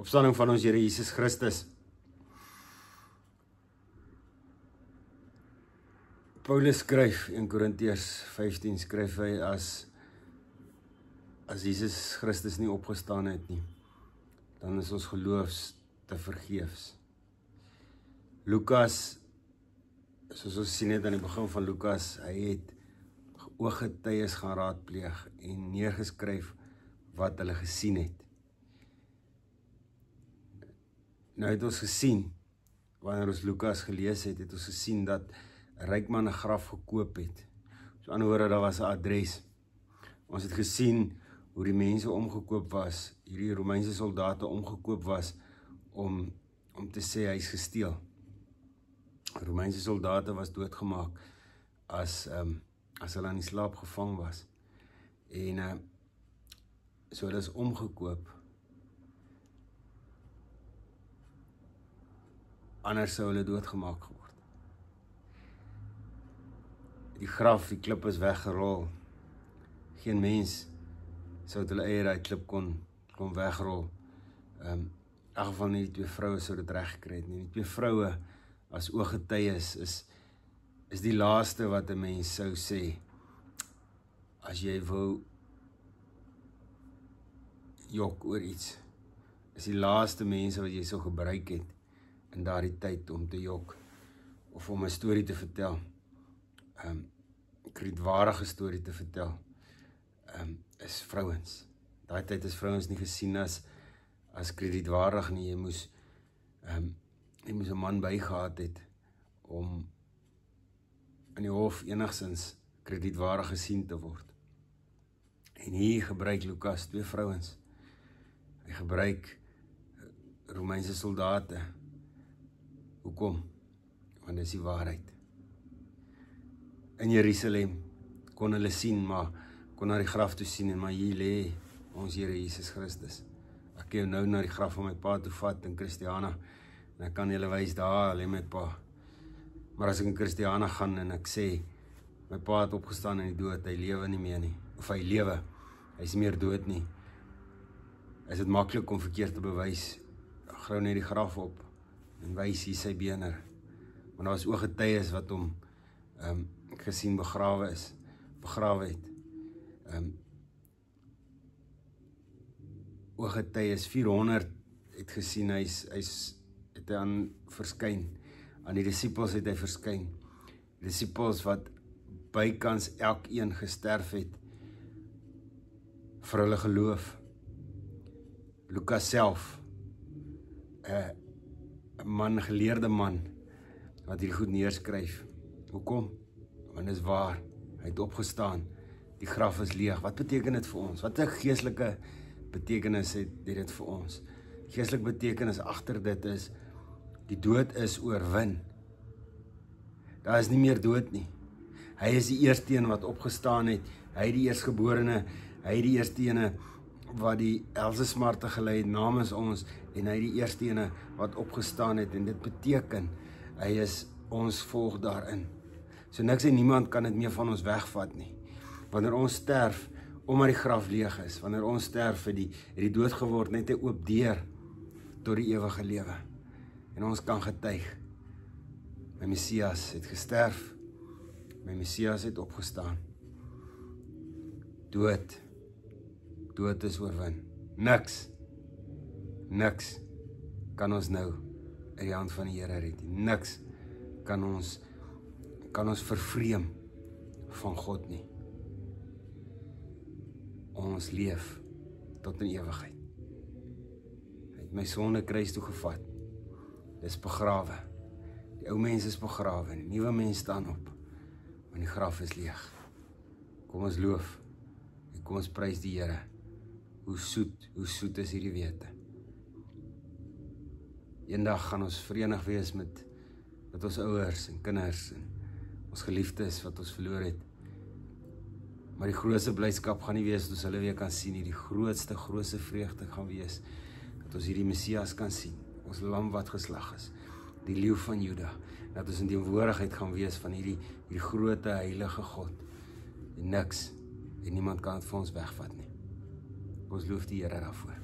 opstanding van ons Here Jesus Christus. Paulus skryf in Korintiërs 15 skryf hy as Jesus Christus nie opgestaan het nie, dan is ons geloofs te vergeefs. Lukas, soos ons sien het aan die begin van Lukas, hy het ooggetuies gaan raadpleeg en neergeskryf wat hulle gesien het. Nou het ons gesien, wanneer ons Lukas gelees het, het ons gesien dat 'n ryk man 'n graf gekoop het. So aan die woorde, daar was 'n adres. Ons het gesien hoe die mense omgekoop was, hierdie Romeinse soldate omgekoop was, om te sê hy is gesteel. Romeinse soldate was doodgemaak as hulle aan die slaap gevang was. En so hulle is omgekoop. Anders sou hulle doodgemaak geword. Die graf, die klip is weggerol. Geen mens sou het hulle eie daai klip kon wegrol. In elk geval nie die twee vroue sou dit reg gekry het nie. Die twee vroue as ooggetuies is die laaste wat 'n mens sou sê as jy wou jok oor iets. Is die laaste mense wat jy sou gebruik het in daardie tyd om te jok of om 'n storie te vertel. 'n kredietwaardige storie te vertel, is vrouens. Daai tyd is vrouens nie gesien as kredietwaardig nie. Jy moes 'n man bygehad het om in die hof enigstens kredietwaardig gesien te word. En hier gebruik Lukas twee vrouens. Hy gebruik Romeinse soldate. Hoekom? Want dis die waarheid. In Jerusalem kon hulle sien, maar kon na die graf toe sien en maar hier lê ons Here Jesus Christus. Ek kan jou nou na die graf van my pa toe vat in Christiana en ek kan julle wys daar lê my pa. Maar as ek in Christiana gaan en ek sê my pa het opgestaan in die dood, hy lewe nie meer nie, of hy lewe, hy is meer dood nie, is dit maklik om verkeerd te bewys. Grou net die graf op en wys hier sy bene. Maar daar was ooggetuies wat hom gesien begrawe het. Ooggetuies 400 het gesien het hy aan verskyn. Aan die disippels het hy verskyn. Die disippels wat bykans elkeen gesterf het vir hulle geloof. Lukas self, 'n geleerde man wat hierdie goed neerskryf. Hoekom? Want dit is waar. Hy het opgestaan. Die graf is leeg. Wat beteken dit vir ons? Wat 'n geestelike betekenis het dit vir ons? Geestelike betekenis agter dit is, die dood is oorwin. Daar is nie meer dood nie. Hy is die eerste een wat opgestaan het. Hy die eerstgeborene. Hy die eerste ene wat die helse smarte gelei het namens ons, en hy die eerste ene wat opgestaan het, en dit beteken, hy is ons volg daarin. So niks en niemand kan dit meer van ons wegvat nie. Wanneer ons sterf, omdat die graf leeg is, wanneer ons sterf, het die dood geword net 'n oop deur tot die ewige lewe. En ons kan getuig, my Messias het gesterf, my Messias het opgestaan. Dood is oorwin. Niks kan ons nou in die hand van die Here red nie. Niks kan ons vervreem van God nie. Ons leef tot in ewigheid. Hy het my sonde kruis toe gevat. Dis begrawe. Die ou mens is begrawe en die nuwe mens staan op. Want die graf is leeg. Kom ons loof en kom ons prys die Here. Hoe soet is hierdie wete. Eendag gaan ons verenig wees met ons ouers en kinders en ons geliefdes wat ons verloor het. Maar die grootste blydskap gaan nie wees dat ons hulle weer kan sien nie. Die grootste vreugde gaan wees dat ons hierdie Messias kan sien. Ons lam wat geslag is. Die leeu van Juda. Dat ons in die teenwoordigheid gaan wees van hierdie grote heilige God. En niks en niemand kan het vir ons wegvat nie. Ons loof die Here daarvoor.